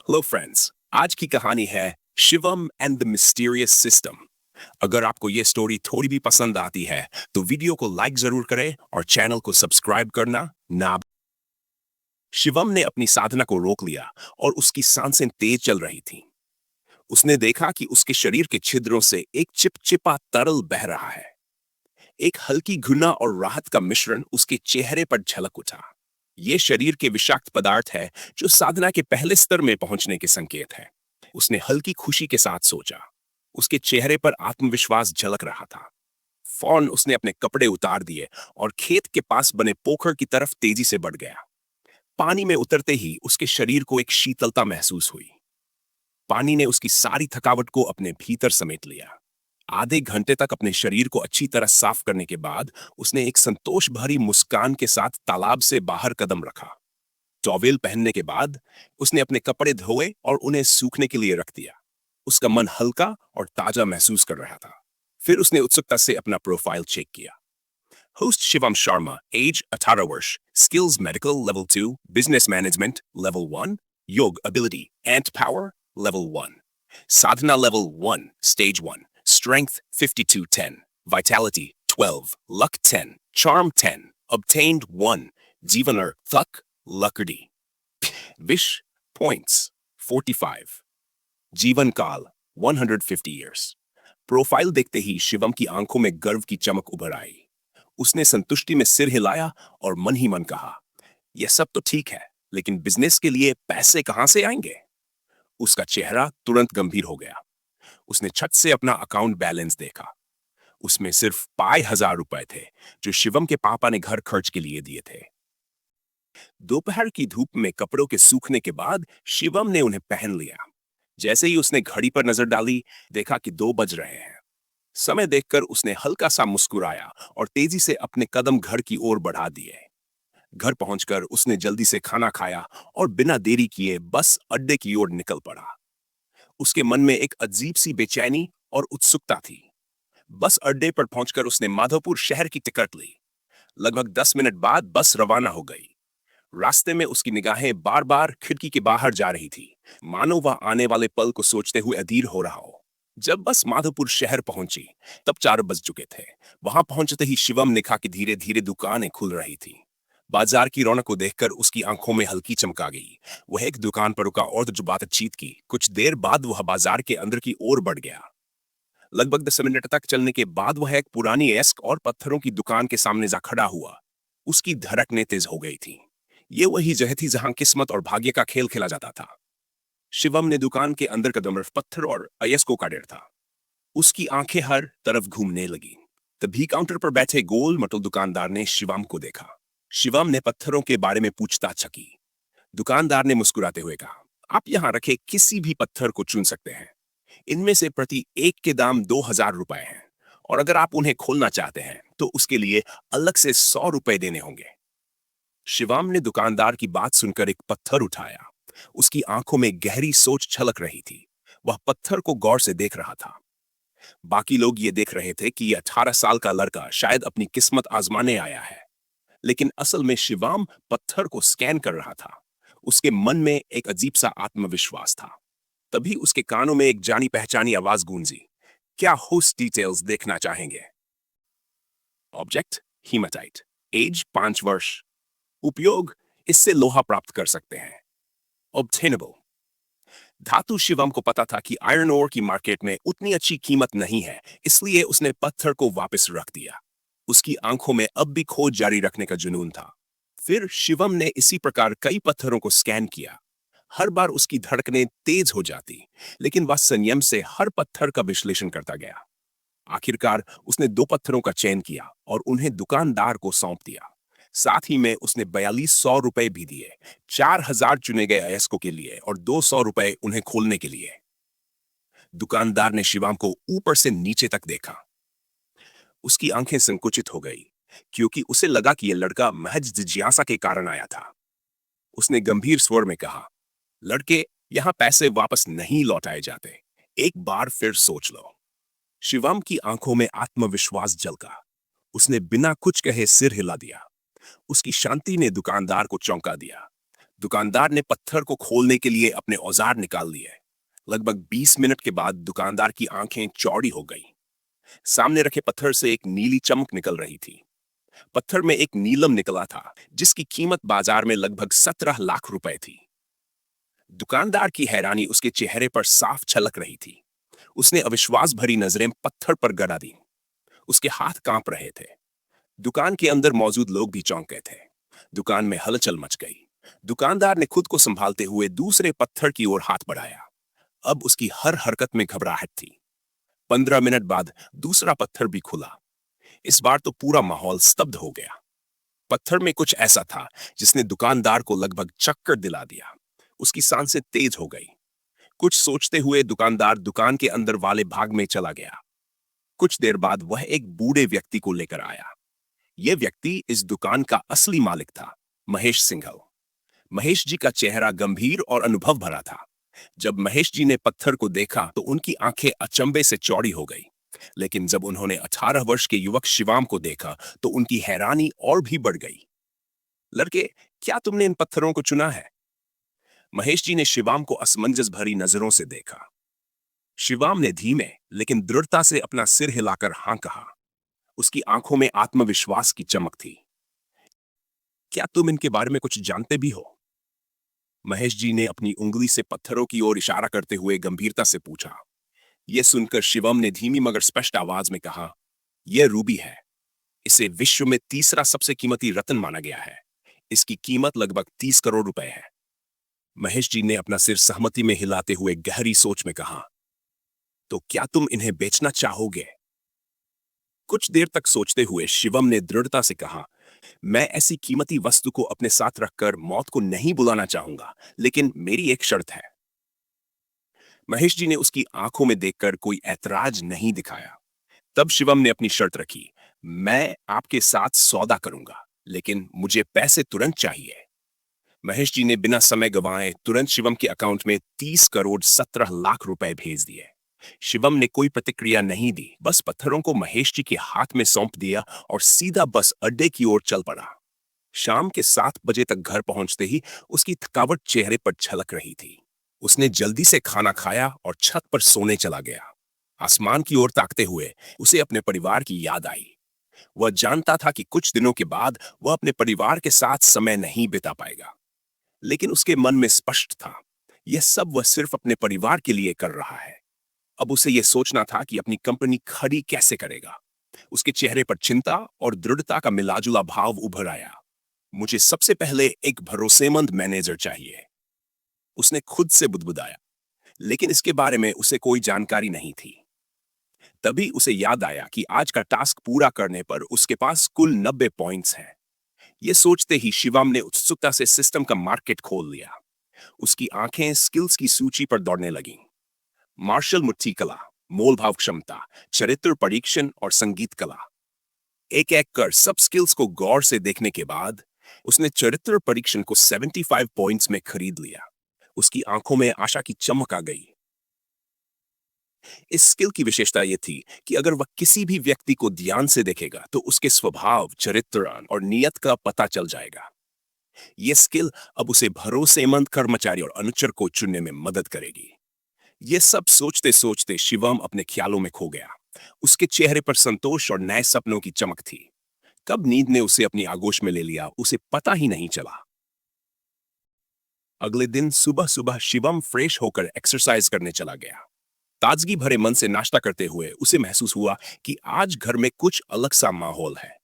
Hello friends, आज की कहानी है Shivam and the mysterious system. अगर आपको ये स्टोरी थोड़ी भी पसंद आती है तो वीडियो को लाइक जरूर करें और चैनल को सब्सक्राइब करना ना। शिवम ने अपनी साधना को रोक लिया और उसकी सांसें तेज चल रही थीं। उसने देखा कि उसके शरीर के छिद्रों से एक चिपचिपा तरल बह रहा है। एक हल्की घृणा और राहत का मिश्रण उसके चेहरे पर झलक उठा। ये शरीर के विषाक्त पदार्थ है जो साधना के पहले स्तर में पहुंचने के संकेत है। उसने हल्की खुशी के साथ सोचा। उसके चेहरे पर आत्मविश्वास झलक रहा था। फौरन उसने अपने कपड़े उतार दिए और खेत के पास बने पोखर की तरफ तेजी से बढ़ गया। पानी में उतरते ही उसके शरीर को एक शीतलता महसूस हुई। पानी ने उसकी सारी थकावट को अपने भीतर समेट लिया। आधे घंटे तक अपने शरीर को अच्छी तरह साफ करने के बाद उसने एक संतोष भरी मुस्कान के साथ तालाब से बाहर कदम रखा। टॉवेल पहनने के बाद उसने अपने कपड़े धोए और उन्हें सूखने के लिए रख दिया। उसका मन हल्का और ताजा महसूस कर रहा था। फिर उसने उत्सुकता से अपना प्रोफाइल चेक किया। होस्ट शिवम शर्मा, एज 18 वर्ष, skills medical level 2, business management level 1, योग ability and power level 1, Sadhana level 1 stage 1, strength 5210, vitality 12, luck 10, charm 10, obtained 1, जीवनर थक लकड़ी, विश points 45, जीवन काल 150 years। प्रोफाइल देखते ही शिवम की आंखों में गर्व की चमक उभर आई। उसने संतुष्टि में सिर हिलाया और मन ही मन कहा, यह सब तो ठीक है, लेकिन बिजनेस के लिए पैसे कहां से आएंगे? उसका चेहरा तुरंत गंभीर हो गया। उसने छत से अपना अकाउंट बैलेंस देखा। उसमें सिर्फ ₹5000 थे जो शिवम के पापा ने घर खर्च के लिए दिए थे। दोपहर की धूप में कपड़ों के सूखने के बाद शिवम ने उन्हें पहन लिया। जैसे ही उसने घड़ी पर नजर डाली, देखा कि 2 बज रहे हैं। समय देखकर उसने हल्का सा मुस्कुराया और तेजी से अपने कदम घर की ओर बढ़ा दिए। घर पहुंचकर उसने जल्दी से खाना खाया और बिना देरी किए बस अड्डे की ओर निकल पड़ा। उसके मन में एक अजीब सी बेचैनी और उत्सुकता थी। बस अड्डे पर पहुंचकर उसने माधोपुर शहर की टिकट ली। लगभग 10 मिनट बाद बस रवाना हो गई। रास्ते में उसकी निगाहें बार बार खिड़की के बाहर जा रही थी, मानो वह आने वाले पल को सोचते हुए अधीर हो रहा हो। जब बस माधोपुर शहर पहुंची तब 4 बज चुके थे। वहां पहुंचते ही शिवम ने देखा कि धीरे धीरे दुकानें खुल रही थी। बाजार की रौनक को देखकर उसकी आंखों में हल्की चमक आ गई। वह एक दुकान पर रुका और जो बातचीत की। कुछ देर बाद वह बाजार के अंदर की ओर बढ़ गया। लगभग 10 मिनट तक चलने के बाद वह एक पुरानी एस्क और पत्थरों की दुकान के सामने जा खड़ा हुआ। उसकी धड़कनें तेज हो गई थी। ये वही जगह थी जहां किस्मत और भाग्य का खेल खेला जाता था। शिवम ने दुकान के अंदर कदम रख पत्थर और अयस्को का डेढ़ था। उसकी आंखें हर तरफ घूमने लगी। तभी काउंटर पर बैठे गोल मटोल दुकानदार ने शिवम को देखा। शिवम ने पत्थरों के बारे में पूछताछ की। दुकानदार ने मुस्कुराते हुए कहा, आप यहाँ रखे किसी भी पत्थर को चुन सकते हैं। इनमें से प्रति एक के दाम ₹2000 हैं और अगर आप उन्हें खोलना चाहते हैं तो उसके लिए अलग से ₹100 देने होंगे। शिवम ने दुकानदार की बात सुनकर एक पत्थर उठाया। उसकी आंखों में गहरी सोच छलक रही थी। वह पत्थर को गौर से देख रहा था। बाकी लोग ये देख रहे थे कि यह 18 साल का लड़का शायद अपनी किस्मत आजमाने आया है, लेकिन असल में शिवम पत्थर को स्कैन कर रहा था। उसके मन में एक अजीब सा आत्मविश्वास था। तभी उसके कानों में एक जानी पहचानी आवाज गूंजी, क्या होस्ट डिटेल्स देखना चाहेंगे? ऑब्जेक्ट हीमाटाइट, एज 5 वर्ष, उपयोग इससे लोहा प्राप्त कर सकते हैं। ऑब्टेनेबल, धातु शिवम को पता था कि आयरन ओर की मार्केट में उतनी अच्छी कीमत नहीं है, इसलिए उसने पत्थर को वापस रख दिया। उसकी आंखों में अब भी खोज जारी रखने का जुनून था। फिर शिवम ने इसी प्रकार कई पत्थरों को स्कैन किया। हर बार उसकी धड़कनें तेज हो जाती, लेकिन वह संयम से हर पत्थर का विश्लेषण करता गया। आखिरकार उसने 2 पत्थरों का चयन किया और उन्हें दुकानदार को सौंप दिया। साथ ही में उसने ₹4200 भी दिए, 4000 चुने गए अयस्कों के लिए और ₹200 उन्हें खोलने के लिए। दुकानदार ने शिवम को ऊपर से नीचे तक देखा। उसकी आंखें संकुचित हो गई, क्योंकि उसे लगा कि यह लड़का महज जिज्ञासा के कारण आया था। उसने गंभीर स्वर में कहा, लड़के, यहां पैसे वापस नहीं लौटाए जाते, एक बार फिर सोच लो। शिवम की आंखों में आत्मविश्वास झलका। उसने बिना कुछ कहे सिर हिला दिया। उसकी शांति ने दुकानदार को चौंका दिया। दुकानदार ने पत्थर को खोलने के लिए अपने औजार निकाल लिए। लगभग 20 मिनट के बाद दुकानदार की आंखें चौड़ी हो गई। सामने रखे पत्थर से एक नीली चमक निकल रही थी। पत्थर में एक नीलम निकला था जिसकी कीमत बाजार में लगभग 17 लाख रुपए थी। दुकानदार की हैरानी उसके चेहरे पर साफ झलक रही थी। उसने अविश्वास भरी नजरें पत्थर पर गड़ा दी। उसके हाथ कांप रहे थे। दुकान के अंदर मौजूद लोग भी चौंक गए थे। दुकान में हलचल मच गई। दुकानदार ने खुद को संभालते हुए दूसरे पत्थर की ओर हाथ बढ़ाया। अब उसकी हर हरकत में घबराहट थी। 15 मिनट बाद दूसरा पत्थर भी खुला। इस बार तो पूरा माहौल स्तब्ध हो गया। पत्थर में कुछ ऐसा था जिसने दुकानदार को लगभग चक्कर दिला दिया। उसकी सांसें तेज हो गई। कुछ सोचते हुए दुकानदार दुकान के अंदर वाले भाग में चला गया। कुछ देर बाद वह एक बूढ़े व्यक्ति को लेकर आया। यह व्यक्ति इस दुकान का असली मालिक था, महेश सिंघल। महेश जी का चेहरा गंभीर और अनुभव भरा था। जब महेश जी ने पत्थर को देखा तो उनकी आंखें अचंभे से चौड़ी हो गई। लेकिन जब उन्होंने 18 वर्ष के युवक शिवाम को देखा तो उनकी हैरानी और भी बढ़ गई। लड़के, क्या तुमने इन पत्थरों को चुना है? महेश जी ने शिवाम को असमंजस भरी नजरों से देखा। शिवाम ने धीमे लेकिन दृढ़ता से अपना सिर हिलाकर हां कहा। उसकी आंखों में आत्मविश्वास की चमक थी। क्या तुम इनके बारे में कुछ जानते भी हो? महेश जी ने अपनी उंगली से पत्थरों की ओर इशारा करते हुए गंभीरता से पूछा। यह सुनकर शिवम ने धीमी मगर स्पष्ट आवाज में कहा, यह रूबी है। इसे विश्व में तीसरा सबसे कीमती रत्न माना गया है। इसकी कीमत लगभग 30 करोड़ रुपए है। महेश जी ने अपना सिर सहमति में हिलाते हुए गहरी सोच में कहा, तो क्या तुम इन्हें बेचना चाहोगे? कुछ देर तक सोचते हुए शिवम ने दृढ़ता से कहा, मैं ऐसी कीमती वस्तु को अपने साथ रखकर मौत को नहीं बुलाना चाहूंगा, लेकिन मेरी एक शर्त है। महेश जी ने उसकी आंखों में देखकर कोई ऐतराज नहीं दिखाया। तब शिवम ने अपनी शर्त रखी, मैं आपके साथ सौदा करूंगा, लेकिन मुझे पैसे तुरंत चाहिए। महेश जी ने बिना समय गंवाए तुरंत शिवम के अकाउंट में 30 करोड़ 17 लाख रुपए भेज दिए। शिवम ने कोई प्रतिक्रिया नहीं दी, बस पत्थरों को महेश जी के हाथ में सौंप दिया और सीधा बस अड्डे की ओर चल पड़ा। शाम के 7 बजे तक घर पहुंचते ही उसकी थकावट चेहरे पर झलक रही थी। उसने जल्दी से खाना खाया और छत पर सोने चला गया। आसमान की ओर ताकते हुए उसे अपने परिवार की याद आई। वह जानता था कि कुछ दिनों के बाद वह अपने परिवार के साथ समय नहीं बिता पाएगा, लेकिन उसके मन में स्पष्ट था, यह सब वह सिर्फ अपने परिवार के लिए कर रहा है। अब उसे यह सोचना था कि अपनी कंपनी खड़ी कैसे करेगा। उसके चेहरे पर चिंता और दृढ़ता का मिलाजुला भाव उभर आया। मुझे सबसे पहले एक भरोसेमंद मैनेजर चाहिए, उसने खुद से बुदबुदाया, लेकिन इसके बारे में उसे कोई जानकारी नहीं थी। तभी उसे याद आया कि आज का टास्क पूरा करने पर उसके पास कुल 90 पॉइंट्स हैं। यह सोचते ही शिवम ने उत्सुकता से सिस्टम का मार्केट खोल लिया। उसकी आंखें स्किल्स की सूची पर दौड़ने लगीं। मार्शल मुट्ठी कला, मोल भाव क्षमता, चरित्र परीक्षण और संगीत कला। एक एक कर सब स्किल्स को गौर से देखने के बाद उसने चरित्र परीक्षण को 75 पॉइंट्स में खरीद लिया। उसकी आंखों में आशा की चमक आ गई। इस स्किल की विशेषता यह थी कि अगर वह किसी भी व्यक्ति को ध्यान से देखेगा तो उसके स्वभाव, चरित्र और नियत का पता चल जाएगा। यह स्किल अब उसे भरोसेमंद कर्मचारी और अनुचर को चुनने में मदद करेगी। यह सब सोचते सोचते शिवम अपने ख्यालों में खो गया। उसके चेहरे पर संतोष और नए सपनों की चमक थी। कब नींद ने उसे अपनी आगोश में ले लिया, उसे पता ही नहीं चला। अगले दिन सुबह सुबह शिवम फ्रेश होकर एक्सरसाइज करने चला गया। ताजगी भरे मन से नाश्ता करते हुए उसे महसूस हुआ कि आज घर में कुछ अलग सा माहौल है।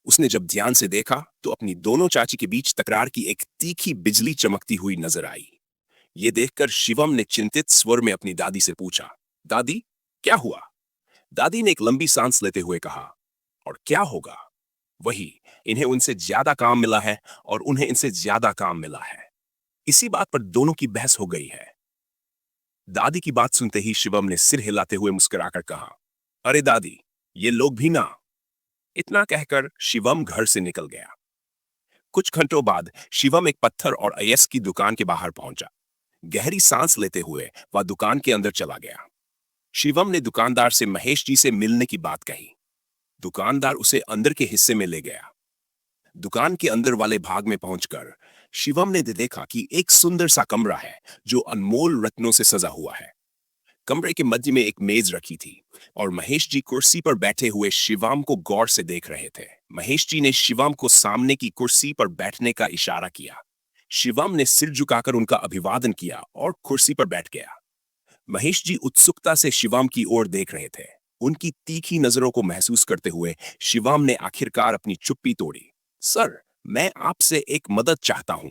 उसने जब ध्यान से देखा तो अपनी दोनों चाची के बीच तकरार की एक तीखी बिजली चमकती हुई नजर आई। ये देखकर शिवम ने चिंतित स्वर में अपनी दादी से पूछा, दादी क्या हुआ? दादी ने एक लंबी सांस लेते हुए कहा, और क्या होगा? वही, इन्हें उनसे ज्यादा काम मिला है और उन्हें इनसे ज्यादा काम मिला है। इसी बात पर दोनों की बहस हो गई है। दादी की बात सुनते ही शिवम ने सिर हिलाते हुए मुस्कुराकर कहा, अरे दादी, ये लोग भी ना। इतना कहकर शिवम घर से निकल गया। कुछ घंटों बाद शिवम एक पत्थर और अयस्क की दुकान के बाहर पहुंचा। गहरी सांस लेते हुए वह दुकान के अंदर चला गया। शिवम ने दुकानदार से महेश जी से मिलने की बात कही। दुकानदार उसे अंदर के हिस्से में ले गया। दुकान के अंदर वाले भाग में पहुंचकर शिवम ने देखा कि एक सुंदर सा कमरा है जो अनमोल रत्नों से सजा हुआ है। कमरे के मध्य में एक मेज रखी थी और महेश जी कुर्सी पर बैठे हुए शिवम को गौर से देख रहे थे। महेश जी ने शिवम को सामने की कुर्सी पर बैठने का इशारा किया। शिवम ने सिर झुकाकर उनका अभिवादन किया और कुर्सी पर बैठ गया। महेश जी उत्सुकता से शिवम की ओर देख रहे थे। उनकी तीखी नजरों को महसूस करते हुए शिवम ने आखिरकार अपनी चुप्पी तोड़ी। सर, मैं आपसे एक मदद चाहता हूं।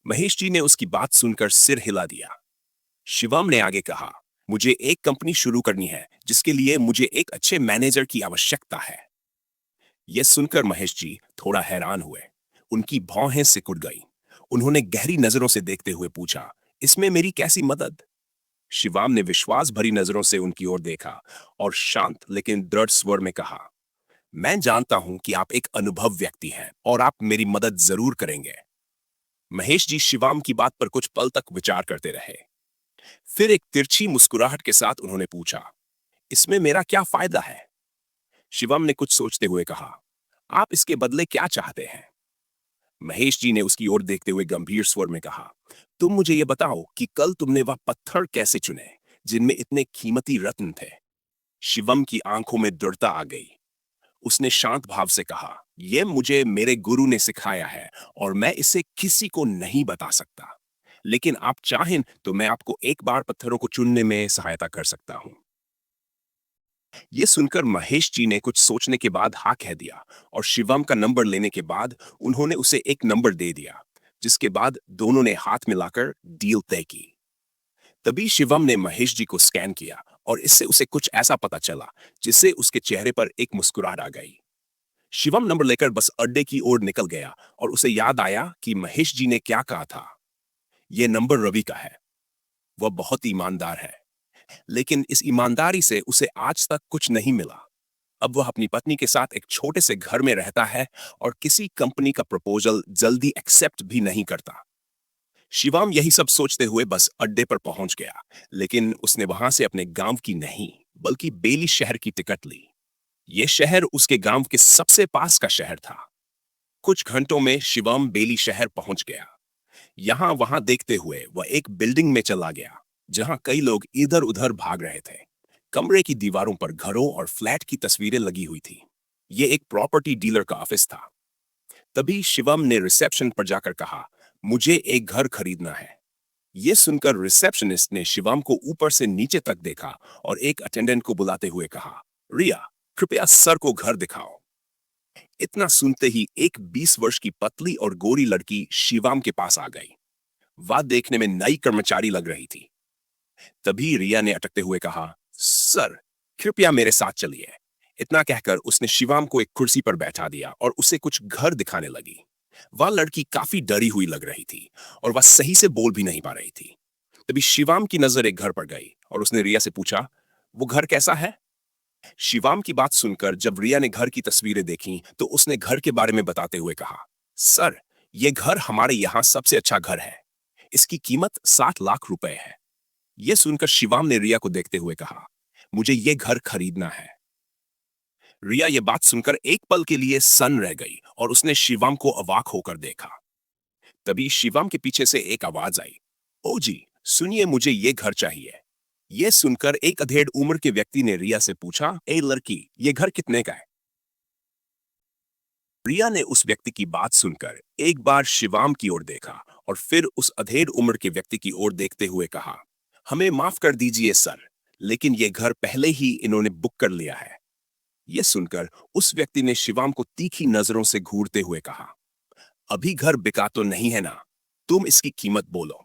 महेश जी ने उसकी बात सुनकर सिर हिला दिया। शिवम ने आगे कहा, मुझे एक कंपनी शुरू करनी है जिसके लिए मुझे एक अच्छे मैनेजर की आवश्यकता है। यह सुनकर महेश जी थोड़ा हैरान हुए। उनकी भौहें सिकुड़ गईं। उन्होंने गहरी नजरों से देखते हुए पूछा, इसमें मेरी कैसी मदद? शिवम ने विश्वास भरी नजरों से उनकी ओर देखा और शांत लेकिन दृढ़ स्वर में कहा, मैं जानता हूं कि आप एक अनुभव व्यक्ति हैं और आप मेरी मदद जरूर करेंगे। महेश जी शिवम की बात पर कुछ पल तक विचार करते रहे। फिर एक तिरछी मुस्कुराहट के साथ उन्होंने पूछा, इसमें मेरा क्या फायदा है? शिवम ने कुछ सोचते हुए कहा, आप इसके बदले क्या चाहते हैं? महेश जी ने उसकी ओर देखते हुए गंभीर स्वर में कहा, तुम मुझे यह बताओ कि कल तुमने वह पत्थर कैसे चुने जिनमें इतने कीमती रत्न थे? शिवम की आंखों में दृढ़ता आ गई। उसने शांत भाव से कहा, यह मुझे मेरे गुरु ने सिखाया है और मैं इसे किसी को नहीं बता सकता। लेकिन आप चाहें तो मैं आपको एक बार पत्थरों को चुनने में सहायता कर सकता हूं। यह सुनकर महेश जी ने कुछ सोचने के बाद हाँ कह दिया और शिवम का नंबर लेने के बाद उन्होंने उसे एक नंबर दे दिया, जिसके बाद दोनों ने हाथ मिलाकर डील तय की। तभी शिवम ने महेश जी को स्कैन किया और इससे उसे कुछ ऐसा पता चला जिससे उसके चेहरे पर एक मुस्कुराहट आ गई। शिवम नंबर लेकर बस अड्डे की ओर निकल गया और उसे याद आया कि महेश जी ने क्या कहा था। यह नंबर रवि का है। वह बहुत ईमानदार है, लेकिन इस ईमानदारी से उसे आज तक कुछ नहीं मिला। अब वह अपनी पत्नी के साथ एक छोटे से घर में रहता है और किसी कंपनी का प्रपोजल जल्दी एक्सेप्ट भी नहीं करता। शिवम यही सब सोचते हुए बस अड्डे पर पहुंच गया, लेकिन उसने वहां से अपने गांव की नहीं बल्कि बेली शहर की टिकट ली। यह शहर उसके गांव के सबसे पास का शहर था। कुछ घंटों में शिवम बेली शहर पहुंच गया। यहां वहां देखते हुए वह एक बिल्डिंग में चला गया जहां कई लोग इधर उधर भाग रहे थे। कमरे की दीवारों पर घरों और फ्लैट की तस्वीरें लगी हुई थी। यह एक प्रॉपर्टी डीलर का ऑफिस था। तभी शिवम ने रिसेप्शन पर जाकर कहा, मुझे एक घर खरीदना है। यह सुनकर रिसेप्शनिस्ट ने शिवम को ऊपर से नीचे तक देखा और एक अटेंडेंट को बुलाते हुए कहा, रिया, कृपया सर को घर दिखाओ। इतना सुनते ही एक 20 वर्ष की पतली और गोरी लड़की शिवम के पास आ गई। वह देखने में नई कर्मचारी लग रही थी। तभी रिया ने अटकते हुए कहा, सर, कृपया मेरे साथ चलिए। इतना कहकर उसने शिवम को एक कुर्सी पर बैठा दिया और उसे कुछ घर दिखाने लगी। वह लड़की काफी डरी हुई लग रही थी और वह सही से बोल भी नहीं पा रही थी। तभी शिवम की नजर एक घर पर गई और उसने रिया से पूछा, वो घर कैसा है? शिवम की बात सुनकर जब रिया ने घर की तस्वीरें देखी तो उसने घर के बारे में बताते हुए कहा, सर, यह घर हमारे यहाँ सबसे अच्छा घर है। इसकी कीमत 60 लाख रुपए है। यह सुनकर शिवम ने रिया को देखते हुए कहा, मुझे यह घर खरीदना है। रिया यह बात सुनकर एक पल के लिए सन्न रह गई और उसने शिवम को अवाक होकर देखा। तभी शिवम के पीछे से एक आवाज आई, ओ जी, सुनिए, मुझे ये घर चाहिए। यह सुनकर एक अधेड़ उम्र के व्यक्ति ने रिया से पूछा, ए लड़की, ये घर कितने का है? रिया ने उस व्यक्ति की बात सुनकर एक बार शिवम की ओर देखा और फिर उस अधेड़ उम्र के व्यक्ति की ओर देखते हुए कहा, हमें माफ कर दीजिए सर, लेकिन यह घर पहले ही इन्होंने बुक कर लिया है। यह सुनकर उस व्यक्ति ने शिवम को तीखी नजरों से घूरते हुए कहा, अभी घर बिका तो नहीं है ना, तुम इसकी कीमत बोलो।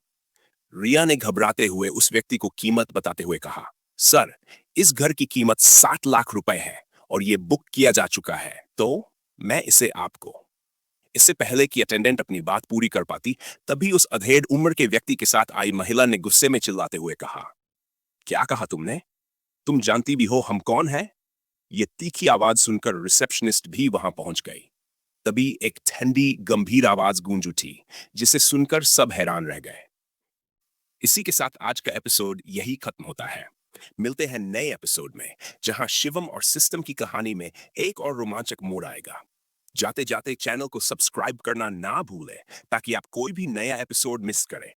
रिया ने घबराते हुए उस व्यक्ति को कीमत बताते हुए कहा, सर, इस घर की कीमत 60 लाख रुपए है और यह बुक किया जा चुका है, तो मैं इसे आपको। इससे पहले कि अटेंडेंट अपनी बात पूरी कर पाती, तभी उस अधेड़ उम्र के व्यक्ति के साथ आई महिला ने गुस्से में चिल्लाते हुए कहा, क्या कहा तुमने? तुम जानती भी हो हम कौन है? ये तीखी आवाज सुनकर रिसेप्शनिस्ट भी वहां पहुंच गई। तभी एक ठंडी गंभीर आवाज गूंज उठी, जिसे सुनकर सब हैरान रह गए। इसी के साथ आज का एपिसोड यही खत्म होता है। मिलते हैं नए एपिसोड में, जहां शिवम और सिस्टम की कहानी में एक और रोमांचक मोड़ आएगा। जाते जाते चैनल को सब्सक्राइब करना ना भूलें ताकि आप कोई भी नया एपिसोड मिस करें।